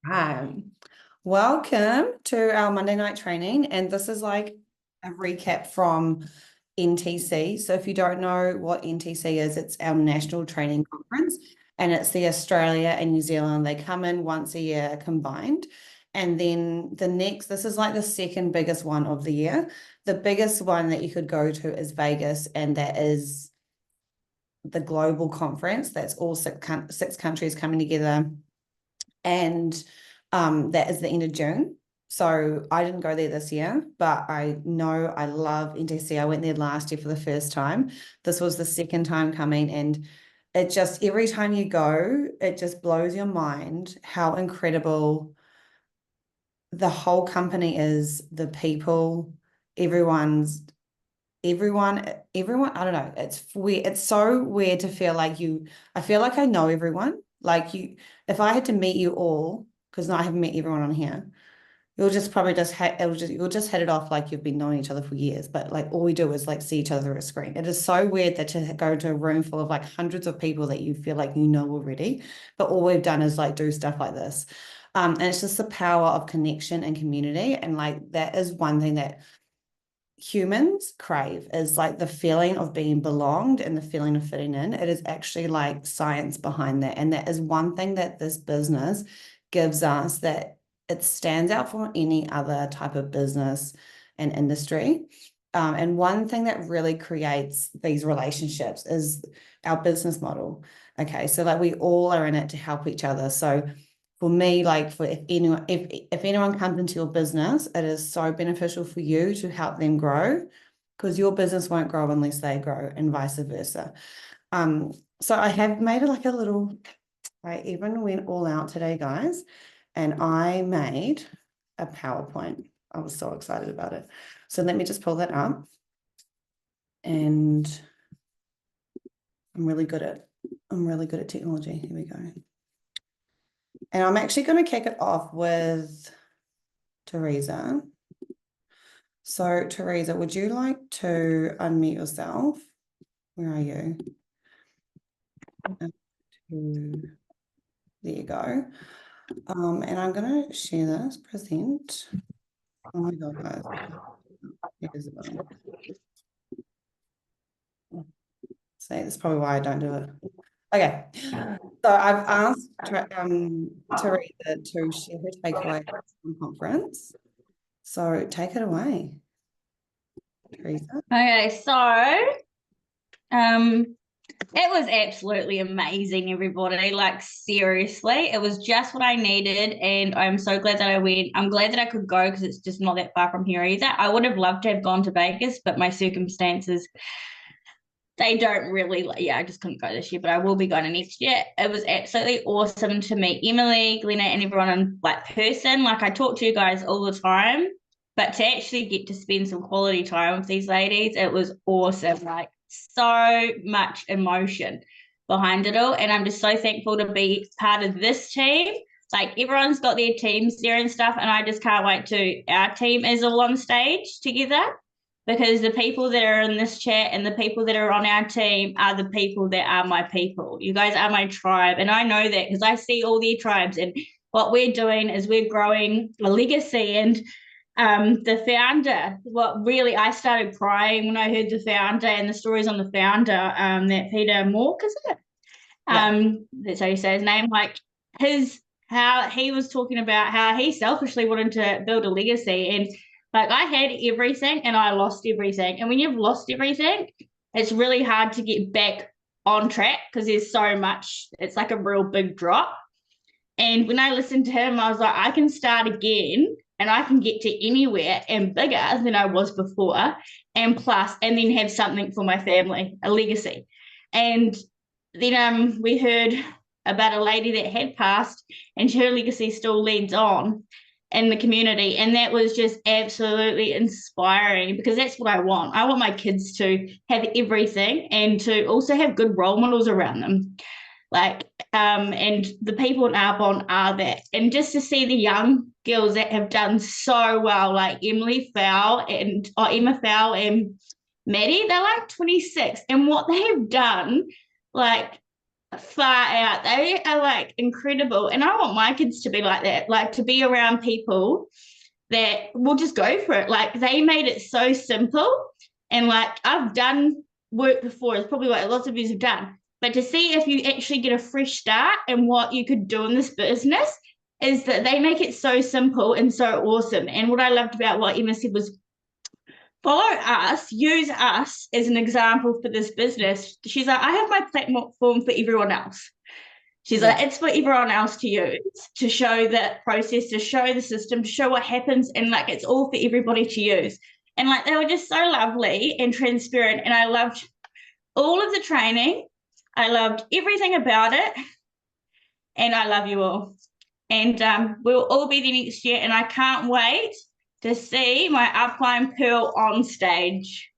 Hi. Welcome to our Monday night training. And this is like a recap from NTC. So if you don't know what NTC is, it's our national training conference and it's the Australia and New Zealand. They come in once a year combined. And then this is like the second biggest one of the year. The biggest one that you could go to is Vegas, and that is the global conference. That's all six countries coming together, and that is the end of June. So I didn't go there this year, but I know I love NTC. I went there last year for the first time. This was the second time coming, and it just every time you go, it just blows your mind how incredible the whole company is, the people, everyone's everyone, I don't know. It's weird. It's so weird to feel like I feel like I know everyone. Like if I had to meet you all, because I haven't met everyone on here, you'll just probably you'll just hit it off like you've been knowing each other for years. But like all we do is like see each other through a screen. It is so weird that to go to a room full of like hundreds of people that you feel like you know already, but all we've done is like do stuff like this. And it's just the power of connection and community. And like that is one thing that humans crave, is like the feeling of being belonged and the feeling of fitting in. It is actually like science behind that. And that is one thing that this business gives us, that it stands out from any other type of business and industry. And one thing that really creates these relationships is our business model. Okay, so like we all are in it to help each other. So for me, like for if anyone comes into your business, it is so beneficial for you to help them grow, because your business won't grow unless they grow, and vice versa. Um, so I have made it like a little, I even went all out today, guys, and I made a PowerPoint. I was so excited about it. So let me just pull that up. And I'm really good at technology. Here we go. And I'm actually going to kick it off with Teresa. So, Teresa, would you like to unmute yourself? Where are you? There you go. And I'm going to share this, present. Oh my God, guys. See, that's probably why I don't do it. Okay. So I've asked Teresa to share her takeaway from the conference. So take it away, Teresa. Okay, so it was absolutely amazing, everybody. Like, seriously, it was just what I needed, and I'm so glad that I went. I'm glad that I could go because it's just not that far from here either. I would have loved to have gone to Vegas, but my circumstances, they don't really, yeah, I just couldn't go this year, but I will be going next year. It was absolutely awesome to meet Emily, Glenna, and everyone in like person. Like, I talk to you guys all the time, but to actually get to spend some quality time with these ladies, it was awesome. Like, so much emotion behind it all. And I'm just so thankful to be part of this team. Like, everyone's got their teams there and stuff, and I just can't wait to our team is all on stage together, because the people that are in this chat and the people that are on our team are the people that are my people. You guys are my tribe. And I know that because I see all their tribes. And what we're doing is we're growing a legacy. And the founder, what really, I started crying when I heard the founder and the stories on the founder, that Peter Mork, is it? Yeah. That's how you say his name. Like, how he was talking about how he selfishly wanted to build a legacy, and like, I had everything and I lost everything. And when you've lost everything, it's really hard to get back on track because there's so much, it's like a real big drop. And when I listened to him, I was like, I can start again and I can get to anywhere and bigger than I was before, and plus, and then have something for my family, a legacy. And then we heard about a lady that had passed, and her legacy still leads on in the community. And that was just absolutely inspiring, because that's what I want. I want my kids to have everything and to also have good role models around them. Like, and the people in Arbonne are that. And just to see the young girls that have done so well, like Emma Fowl and Maddie, they're like 26, and what they have done, like, far out. They are like incredible. And I want my kids to be like that, like to be around people that will just go for it. Like they made it so simple. And like I've done work before, it's probably what lots of you have done. But to see if you actually get a fresh start and what you could do in this business is that they make it so simple and so awesome. And what I loved about what Emma said was follow us, use us as an example for this business. She's like, I have my platform for everyone else. She's Yeah. like, it's for everyone else to use, to show that process, to show the system, to show what happens, and like it's all for everybody to use. And like they were just so lovely and transparent. And I loved all of the training. I loved everything about it. And I love you all. And we'll all be there next year. And I can't wait to see my upline Pearl on stage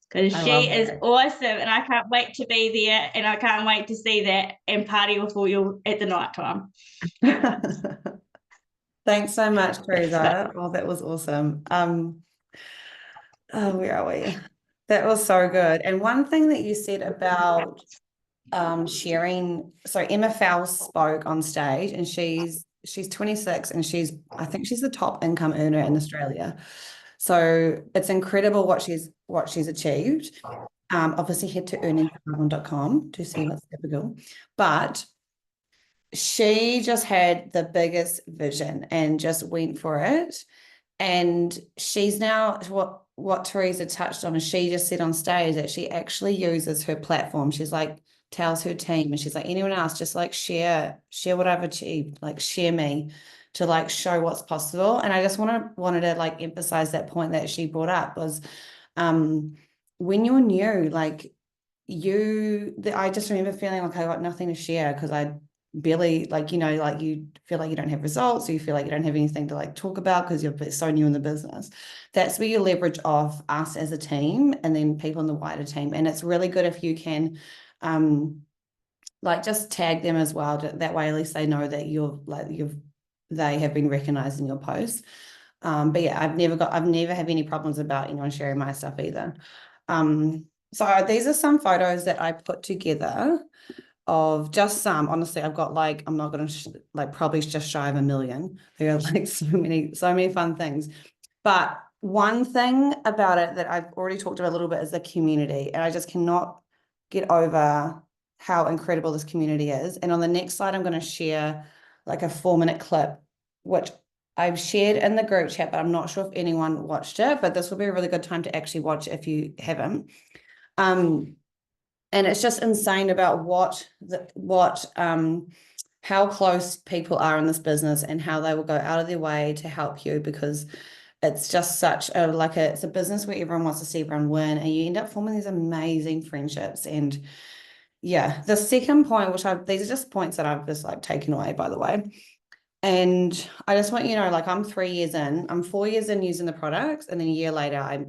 because I she love is it. awesome and I can't wait to be there and I can't wait to see that and party with all you at the night time. Thanks so much, But Teresa. Oh, that was awesome. Oh, where are we? That was so good. And one thing that you said about sharing, so Emma Fowl spoke on stage and she's 26 and I think she's the top income earner in Australia. So it's incredible what she's achieved. Obviously head to earning.com to see what's typical. But she just had the biggest vision and just went for it. And she's now what Teresa touched on is she just said on stage that she actually uses her platform. She's like tells her team and she's like anyone else just like share what I've achieved, like share me to like show what's possible. And I just wanted to like emphasize that point that she brought up was um when you're new, like I just remember feeling like I got nothing to share because I barely like like you feel like you don't have results or you feel like you don't have anything to like talk about because you're so new in the business. That's where you leverage off us as a team and then people in the wider team, and it's really good if you can like just tag them as well. That way at least they know that they have been recognized in your posts. But yeah, I've never had any problems about anyone sharing my stuff either. So these are some photos that I put together of just some. Honestly, I've got like, I'm not going to like probably just shy of 1 million. There are like so many fun things. But one thing about it that I've already talked about a little bit is the community. And I just cannot get over how incredible this community is. And on the next slide, I'm going to share like a 4-minute clip, which I've shared in the group chat, but I'm not sure if anyone watched it, but this will be a really good time to actually watch if you haven't. And it's just insane about how close people are in this business and how they will go out of their way to help you because it's just such a it's a business where everyone wants to see everyone win and you end up forming these amazing friendships. And yeah, the second point, these are just points that I've just like taken away, by the way. And I just want you to know, like I'm 3 years in, I'm 4 years in using the products, and then a year later,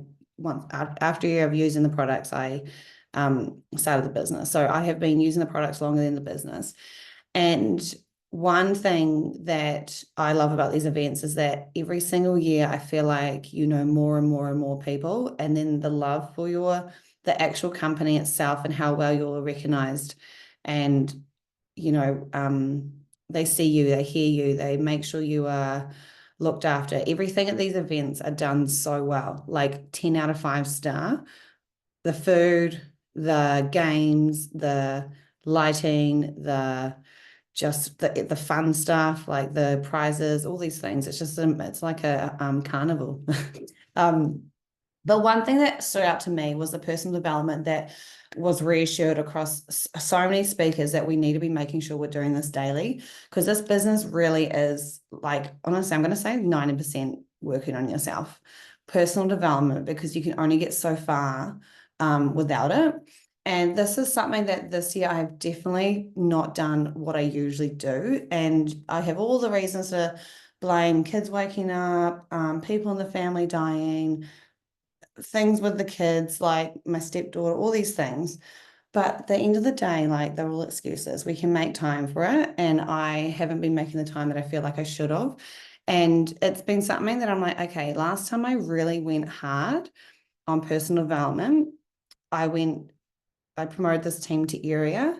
after a year of using the products, I started the business. So I have been using the products longer than the business. And one thing that I love about these events is that every single year I feel like you know more and more and more people, and then the love for the actual company itself and how well you're recognized, and you know they see you, they hear you, they make sure you are looked after. Everything at these events are done so well, like 10 out of 5 star. The food, the games, the lighting, the fun stuff, like the prizes, all these things. It's just it's like a carnival. um, the one thing that stood out to me was the personal development that was reassured across so many speakers that we need to be making sure we're doing this daily because this business really is like, honestly, I'm going to say 90% working on yourself, personal development, because you can only get so far without it. And this is something that this year I have definitely not done what I usually do. And I have all the reasons to blame: kids waking up, people in the family dying, things with the kids, like my stepdaughter, all these things. But at the end of the day, like they're all excuses. We can make time for it. And I haven't been making the time that I feel like I should have. And it's been something that I'm like, okay, last time I really went hard on personal development, I promoted this team to area.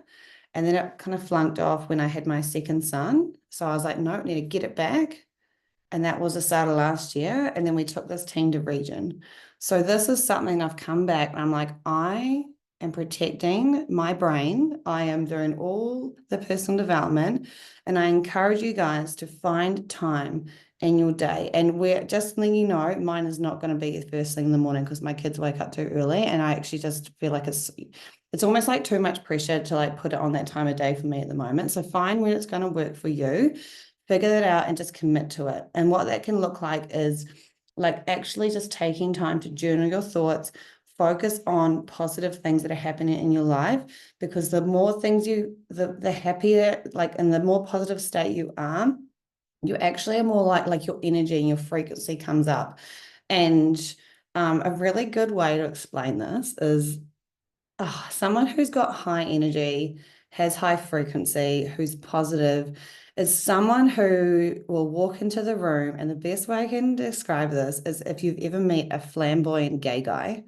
And then it kind of flunked off when I had my second son. So I was like, no, I need to get it back. And that was the start of last year. And then we took this team to region. So this is something I've come back and I'm like, I am protecting my brain. I am doing all the personal development. And I encourage you guys to find time in your day. And we're just letting you know, mine is not going to be the first thing in the morning because my kids wake up too early. And I actually just feel like it's almost like too much pressure to like put it on that time of day for me at the moment. So find when it's going to work for you, figure that out and just commit to it. And what that can look like is like actually just taking time to journal your thoughts, focus on positive things that are happening in your life, because the more things the happier, like, and the more positive state you are, you actually are more like your energy and your frequency comes up. And a really good way to explain this is someone who's got high energy, has high frequency, who's positive, is someone who will walk into the room. And the best way I can describe this is if you've ever met a flamboyant gay guy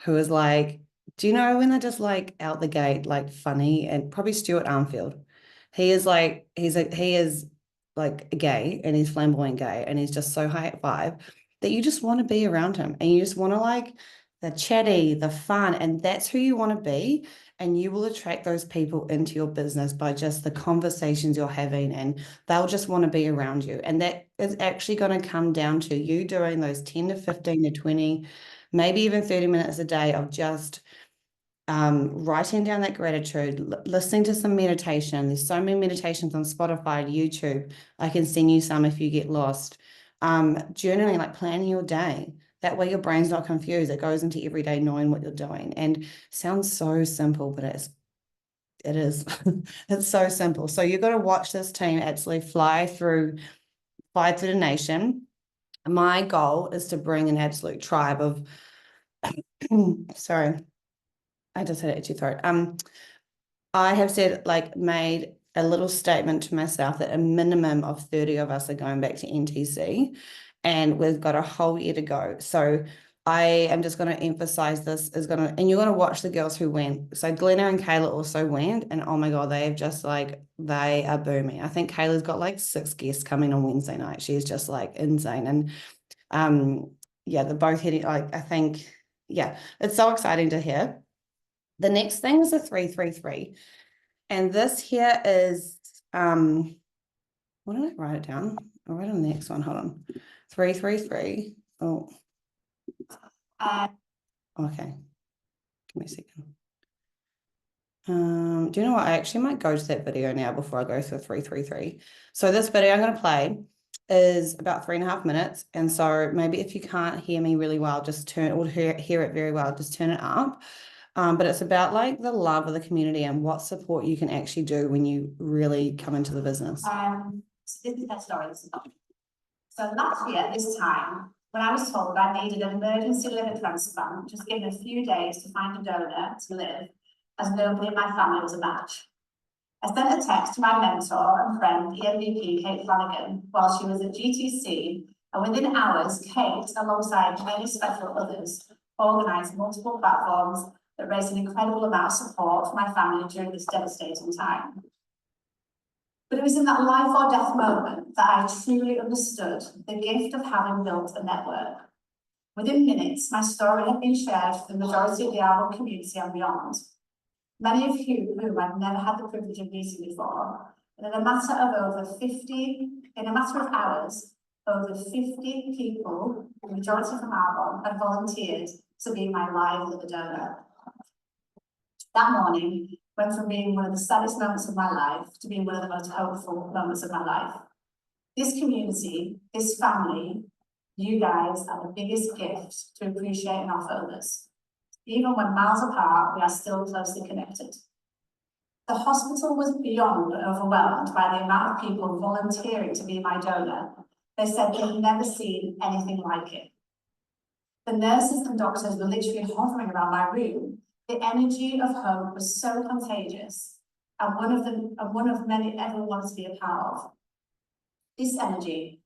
who is like, do you know when they're just like out the gate, like funny, and probably Stuart Armfield. He is like, he is like gay and he's flamboyant gay and he's just so high at vibe that you just want to be around him and you just want to like the chatty, the fun, and that's who you want to be. And you will attract those people into your business by just the conversations you're having, and they'll just want to be around you. And that is actually going to come down to you doing those 10 to 15 to 20, maybe even 30 minutes a day of just writing down that gratitude, listening to some meditation. There's so many meditations on Spotify, YouTube. I can send you some if you get lost. Journaling, like planning your day. That way your brain's not confused. It goes into every day knowing what you're doing. And sounds so simple, but it is. It's so simple. So you're going to watch this team actually fly through the nation. My goal is to bring an absolute tribe of, sorry, I just had it at your throat. I have said, like, made a little statement to myself that a minimum of 30 of us are going back to NTC, and we've got a whole year to go. So I am just going to emphasize this is going to, and you're going to watch the girls who went. So Glenna and Kayla also went, and oh my God, they have just like, they are booming. I think Kayla's got like 6 guests coming on Wednesday night. She's just like insane. And yeah, they're both hitting, like, I think, yeah, it's so exciting to hear. The next thing is a 333. And this here is, what did I write it down? I'll write on the next one. Hold on. 333. Oh, okay. Give me a second. Do you know what? I actually might go to that video now before I go through 333. So this video I'm going to play is about 3.5 minutes. And so maybe if you can't hear me really well, just turn, or hear it very well, just turn it up. But it's about like the love of the community and what support you can actually do when you really come into the business. So this is their story. So last year at this time, when I was told I needed an emergency liver transplant, just given a few days to find a donor to live, as nobody in my family was a match. I sent a text to my mentor and friend, EMVP Kate Flanagan, while she was at GTC, and within hours, Kate, alongside many special others, organised multiple platforms that raised an incredible amount of support for my family during this devastating time. But it was in that life or death moment that I truly understood the gift of having built a network. Within minutes, my story had been shared to the majority of the Arbor community and beyond. Many of whom I've never had the privilege of meeting before, and in a matter of hours, over 50 people, the majority from Arbor, had volunteered to be my live liver donor. That morning went from being one of the saddest moments of my life to being one of the most hopeful moments of my life. This community, this family, you guys are the biggest gift to appreciate and offer others. Even when miles apart, we are still closely connected. The hospital was beyond overwhelmed by the amount of people volunteering to be my donor. They said they'd never seen anything like it. The nurses and doctors were literally hovering around my room. The energy of hope was so contagious, and one of many everyone wanted to be a part of. This energy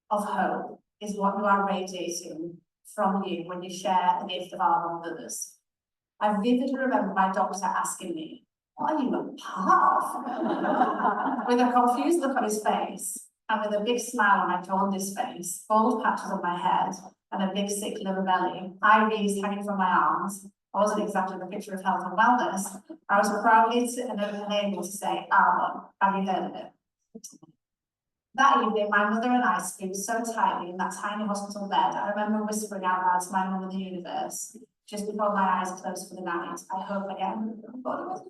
of hope is what you are radiating from you when you share the gift of Arbor with others. I vividly remember my doctor asking me, what are you, a part of? With a confused look on his face, and with a big smile on my jaundiced face, bald patches on my head, and a big sick little belly, IVs hanging from my arms. I wasn't exactly the picture of health and wellness. I was proudly able to say, Albon, have you heard of it? That evening, my mother and I screamed so tightly in that tiny hospital bed, I remember whispering out loud to my mum in the universe, just before my eyes closed for the night, I hope I get a miracle.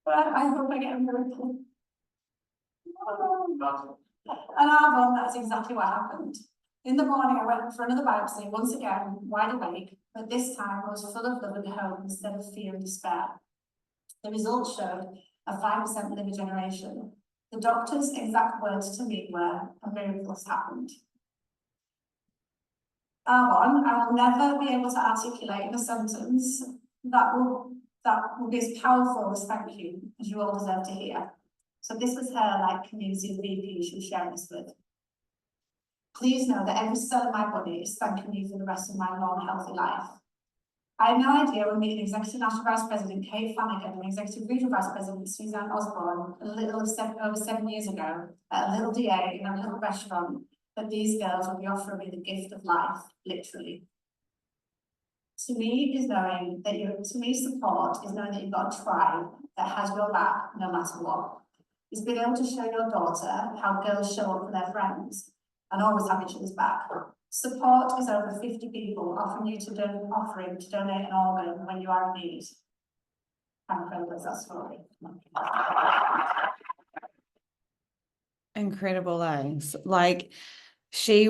I hope I get a miracle. And Arbon, that's exactly what happened. In the morning, I went for another biopsy, once again, wide awake, but this time I was full of love and hope instead of fear and despair. The results showed a 5% liver generation. The doctor's exact words to me were, a miracle has happened. Arbon, I will never be able to articulate in a sentence that will be as powerful as thank you, as you all deserve to hear. So this was her like community VP she was sharing this with. Please know that every cell in my body is thanking you for the rest of my long, healthy life. I had no idea when meeting Executive National Vice President Kate Flanagan and Executive Regional Vice President Suzanne Osborne over 7 years ago at a little DA in a little restaurant that these girls would be offering me the gift of life, literally. To me, support is knowing that you've got a tribe that has your back no matter what. It's being able to show your daughter how girls show up for their friends and always have each other's back. Support is over 50 people offering to donate an organ when you are in need. I'm incredible as that story. Incredible, eh? Like she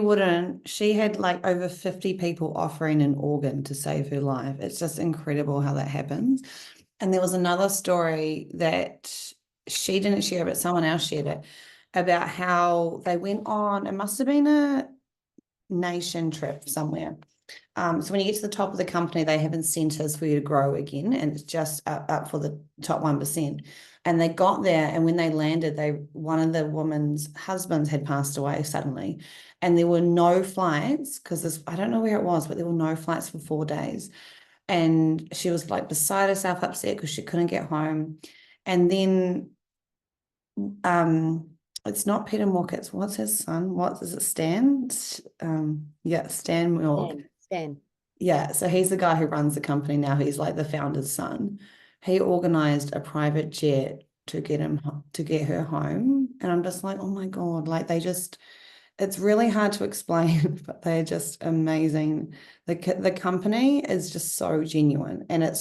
had like over 50 people offering an organ to save her life. It's just incredible how that happens. And there was another story that she didn't share, but someone else shared it, about how they went on, it must have been a nation trip somewhere. So when you get to the top of the company, they have incentives for you to grow again, and it's just up for the top 1%. And they got there, and when they landed, one of the woman's husbands had passed away suddenly, and there were no flights because I don't know where it was, but there were no flights for 4 days. And she was like beside herself, upset because she couldn't get home. And then it's not Peter Moore, it's what's his son? What is it, Stan? Yeah, Stan Moore. Stan. Yeah, so he's the guy who runs the company now. He's like the founder's son. He organized a private jet to get her home. And I'm just like, oh my God, like it's really hard to explain, but they're just amazing. The company is just so genuine, and it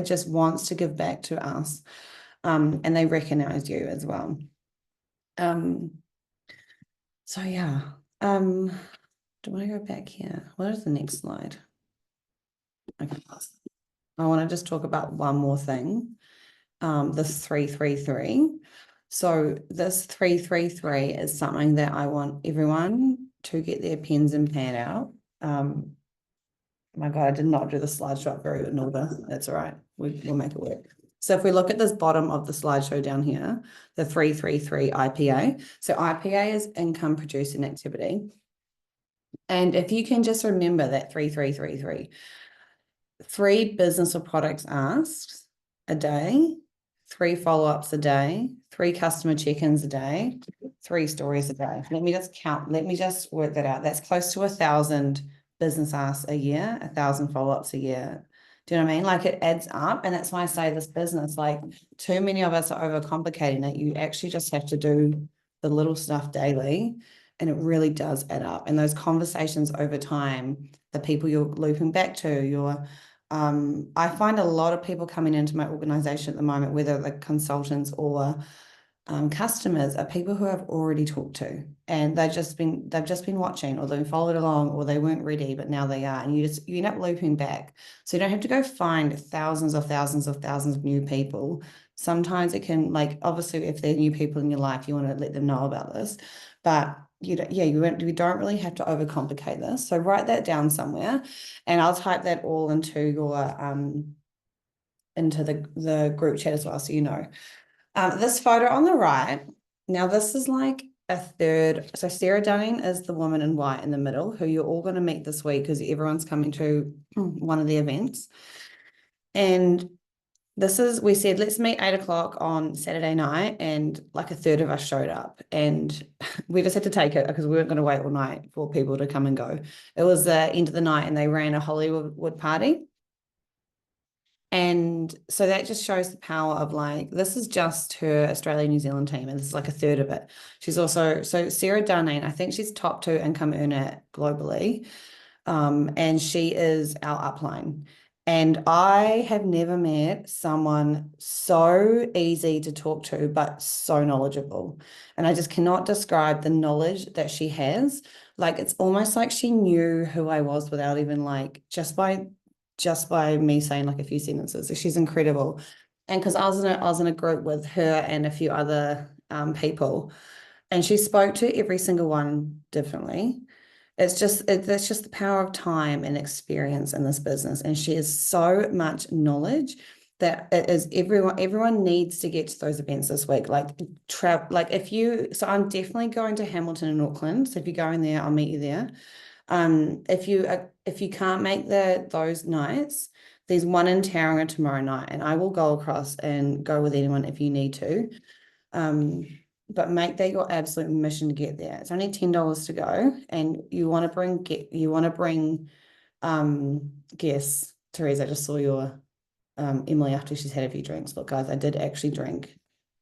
just wants to give back to us. And they recognize you as well. So yeah. Do I go back here? What is the next slide? Okay. I want to just talk about one more thing. This 333. So this 333 is something that I want everyone to get their pens and pad out. My God, I did not do the slideshow very in order. That's all right. We'll make it work. So if we look at this bottom of the slideshow down here, the 333 IPA. So IPA is income producing activity. And if you can just remember that 3333, 3 business or products asked a day, 3 follow-ups a day, 3 customer check-ins a day, 3 stories a day. Let me just work that out. That's close to 1,000 business asks a year, 1,000 follow-ups a year. Do you know what I mean? Like it adds up. And that's why I say this business, like too many of us are overcomplicating it. You actually just have to do the little stuff daily, and it really does add up. And those conversations over time, the people you're looping back to, I find a lot of people coming into my organization at the moment, whether they're consultants or customers, are people who I've already talked to, and they've just been watching, or they've followed along, or they weren't ready, but now they are, and you end up looping back. So you don't have to go find thousands of new people. Sometimes it can, like, obviously if they're new people in your life, you want to let them know about this, but you don't really have to overcomplicate this. So write that down somewhere, and I'll type that all into your into the group chat as well, so you know. This photo on the right, now this is like a third. So Sarah Dunning is the woman in white in the middle, who you're all going to meet this week because everyone's coming to one of the events. And we said, let's meet 8 o'clock on Saturday night, and like a third of us showed up, and we just had to take it because we weren't going to wait all night for people to come and go. It was the end of the night and they ran a Hollywood party. And so that just shows the power of like, this is just her Australia New Zealand team, and this is like a third of it. She's also, so Sarah Darnane, I think she's top 2 income earner globally. And she is our upline. And I have never met someone so easy to talk to, but so knowledgeable. And I just cannot describe the knowledge that she has. Like, it's almost like she knew who I was without even like, just by me saying like a few sentences. So she's incredible. And because I was in a group with her and a few other people, and she spoke to every single one differently. That's just the power of time and experience in this business. And she has so much knowledge that it is everyone needs to get to those events this week. So I'm definitely going to Hamilton and Auckland. So if you're going there, I'll meet you there. If you can't make those nights, there's one in Tauranga tomorrow night, and I will go across and go with anyone if you need to. But make that your absolute mission to get there. It's only $10 to go, and you want to bring guests. Therese, I just saw your Emily after she's had a few drinks. Look, guys, I did actually drink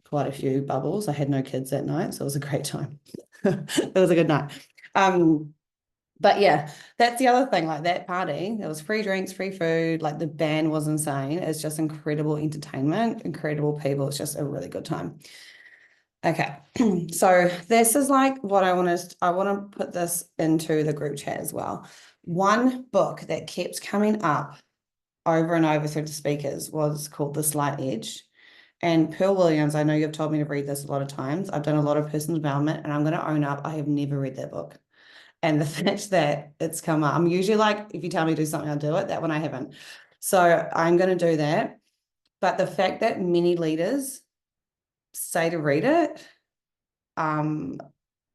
quite a few bubbles. I had no kids that night, so it was a great time. It was a good night. But yeah, that's the other thing, like that party, there was free drinks, free food, like the band was insane. It's just incredible entertainment, incredible people. It's just a really good time. Okay, so this is like what I want to put this into the group chat as well. One book that kept coming up over and over through the speakers was called The Slight Edge. And Pearl Williams, I know you've told me to read this a lot of times. I've done a lot of personal development, and I'm going to own up, I have never read that book. And the fact that it's come up, I'm usually like, if you tell me to do something, I'll do it. That one I haven't. So I'm going to do that. But the fact that many leaders say to read it,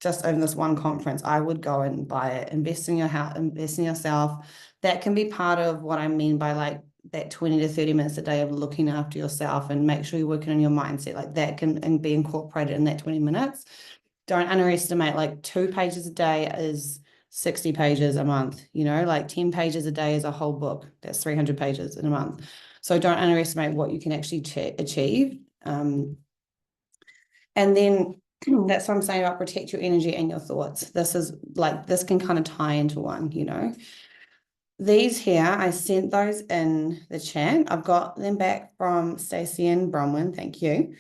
just in this one conference, I would go and buy it. Invest in your house, invest in yourself. That can be part of what I mean by like that 20 to 30 minutes a day of looking after yourself, and make sure you're working on your mindset. Like that can be incorporated in that 20 minutes. Don't underestimate, like 2 pages a day is 60 pages a month, like 10 pages a day is a whole book. That's 300 pages in a month. So don't underestimate what you can actually achieve. And then that's what I'm saying about protect your energy and your thoughts. This can kind of tie into one, These here, I sent those in the chat. I've got them back from Stacey and Bronwyn. Thank you.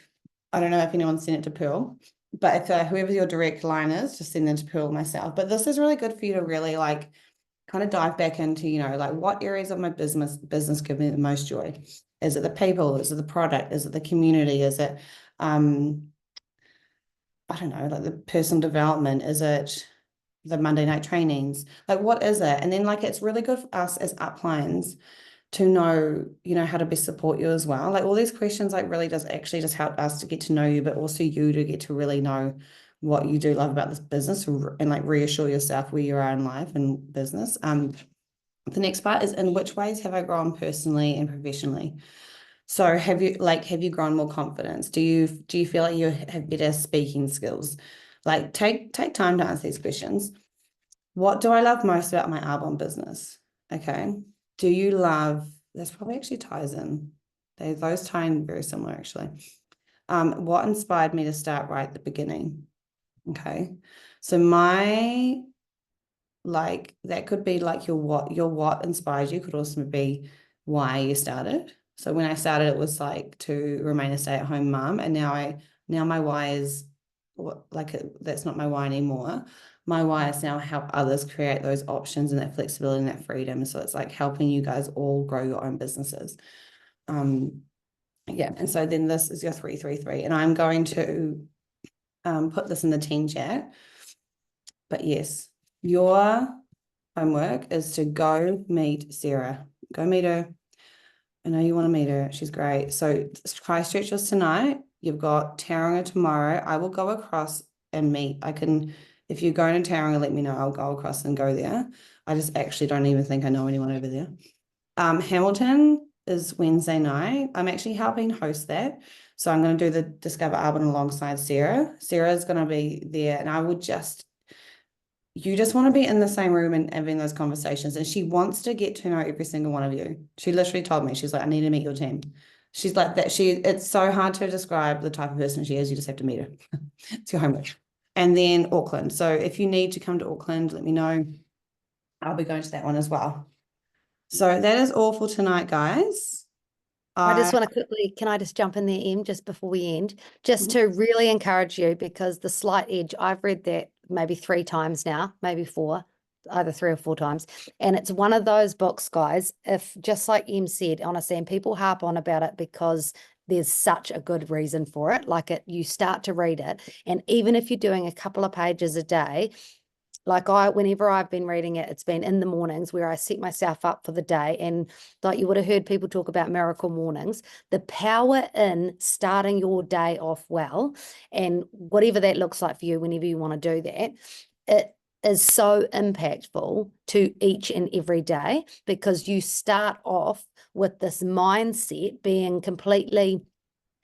I don't know if anyone sent it to Pearl, but if whoever your direct line is, just send them to Pearl myself. But this is really good for you to really like kind of dive back into, like what areas of my business give me the most joy? Is it the people? Is it the product? Is it the community? Is it, I don't know, like the personal development? Is it the Monday night trainings? Like, what is it? And then like, it's really good for us as uplines to know, how to best support you as well. Like all these questions, like really does actually just help us to get to know you, but also you to get to really know what you do love about this business, and like reassure yourself where you are in life and business. The next part is, in which ways have I grown personally and professionally? So have you grown more confidence? Do you feel like you have better speaking skills? Like take time to answer these questions. What do I love most about my Arbonne business? Okay. Do you love, that's probably actually ties in. Those tie in very similar actually. What inspired me to start right at the beginning? Okay. So that could be like your what inspires you, could also be why you started. So when I started, it was like to remain a stay-at-home mom, and now my why is that's not my why anymore. My why is now help others create those options and that flexibility and that freedom. So it's like helping you guys all grow your own businesses. Yeah, and so then this is your 333, and I'm going to put this in the team chat. But yes, your homework is to go meet Sarah. Go meet her. I know you want to meet her. She's great. So Christchurch is tonight. You've got Tauranga tomorrow. I will go across and meet. If you're going to Tauranga, let me know. I'll go across and go there. I just actually don't even think I know anyone over there. Hamilton, is Wednesday night. I'm actually helping host that. So I'm going to do the Discover Arbon alongside Sarah. Sarah's going to be there, and you just want to be in the same room and having those conversations. And she wants to get to know every single one of you. She literally told me, she's like, I need to meet your team. She's like that. It's so hard to describe the type of person she is. You just have to meet her. It's your homework. And then Auckland. So if you need to come to Auckland, let me know. I'll be going to that one as well. So that is all for tonight, guys. I just want to quickly, can I just jump in there, Em, just before we end, just Mhm. to really encourage you, because The Slight Edge, I've read that maybe 3 times now, maybe 4, either 3 or 4 times. And it's one of those books, guys, if just like Em said, honestly, and people harp on about it because there's such a good reason for it. Like you start to read it, and even if you're doing a couple of pages a day, like whenever I've been reading it, it's been in the mornings where I set myself up for the day. And like you would have heard people talk about miracle mornings, the power in starting your day off well, and whatever that looks like for you, whenever you want to do that, it is so impactful to each and every day, because you start off with this mindset being completely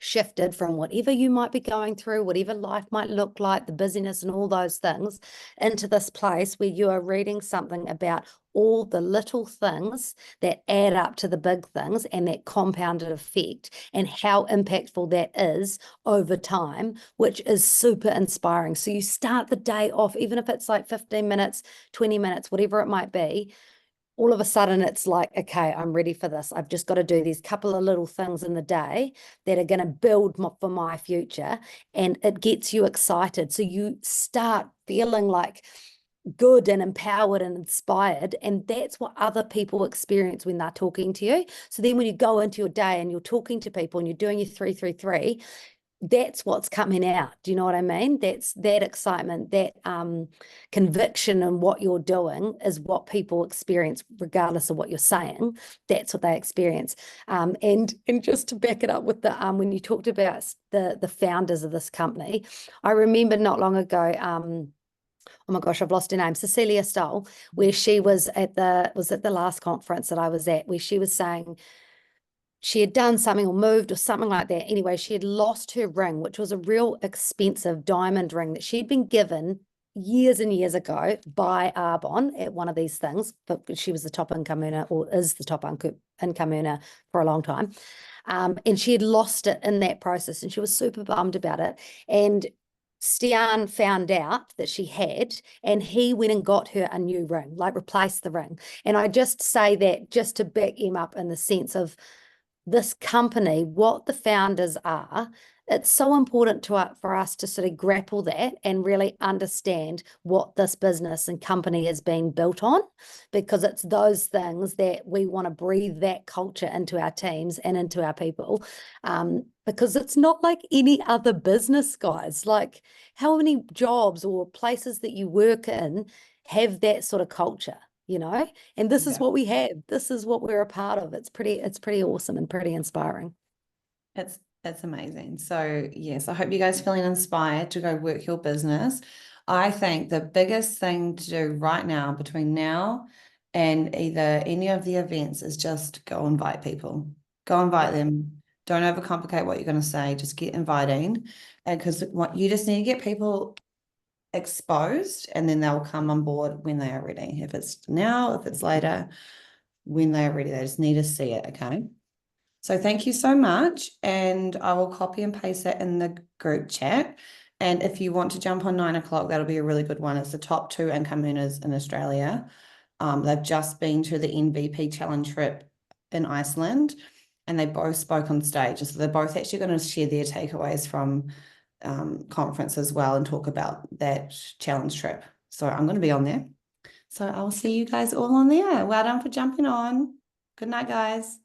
shifted from whatever you might be going through, whatever life might look like, the busyness and all those things, into this place where you are reading something about all the little things that add up to the big things, and that compounded effect, and how impactful that is over time, which is super inspiring. So you start the day off, even if it's like 15 minutes, 20 minutes, whatever it might be, all of a sudden it's like, okay, I'm ready for this. I've just got to do these couple of little things in the day that are going to build for my future. And it gets you excited. So you start feeling like good and empowered and inspired. And that's what other people experience when they're talking to you. So then when you go into your day and you're talking to people and you're doing your 333, that's what's coming out. Do you know what I mean? That's that excitement, that conviction in what you're doing is what people experience, regardless of what you're saying. That's what they experience. And just to back it up with the when you talked about the founders of this company, I remember not long ago, oh my gosh, I've lost her name, Cecilia Stoll, where she was at the last conference that I was at, where she was saying she had done something or moved or something like that. Anyway, she had lost her ring, which was a real expensive diamond ring that she'd been given years and years ago by Arbon at one of these things. But she was the top income earner, or is the top income earner for a long time. And she had lost it in that process, and she was super bummed about it. And Stian found out that she had, and he went and got her a new ring, like replaced the ring. And I just say that just to back him up in the sense of this company, what the founders are. It's so important for us to sort of grapple that and really understand what this business and company has been built on, because it's those things that we want to breathe that culture into our teams and into our people, because it's not like any other business, guys. Like, how many jobs or places that you work in have that sort of culture? And this is what we have. This is what we're a part of. It's pretty awesome and pretty inspiring. It's amazing. So yes, I hope you guys are feeling inspired to go work your business. I think the biggest thing to do right now, between now and either any of the events, is just go invite people. Go invite them. Don't overcomplicate what you're going to say. Just get inviting. And because you just need to get people exposed, and then they'll come on board when they are ready. If it's now, if it's later, when they are ready, they just need to see it. Okay. So thank you so much. And I will copy and paste that in the group chat. And if you want to jump on 9 o'clock, that'll be a really good one. It's the top 2 income earners in Australia. They've just been to the MVP challenge trip in Iceland, and they both spoke on stage. So they're both actually going to share their takeaways from conference as well and talk about that challenge trip. So I'm going to be on there. So I'll see you guys all on there. Well done for jumping on. Good night, guys.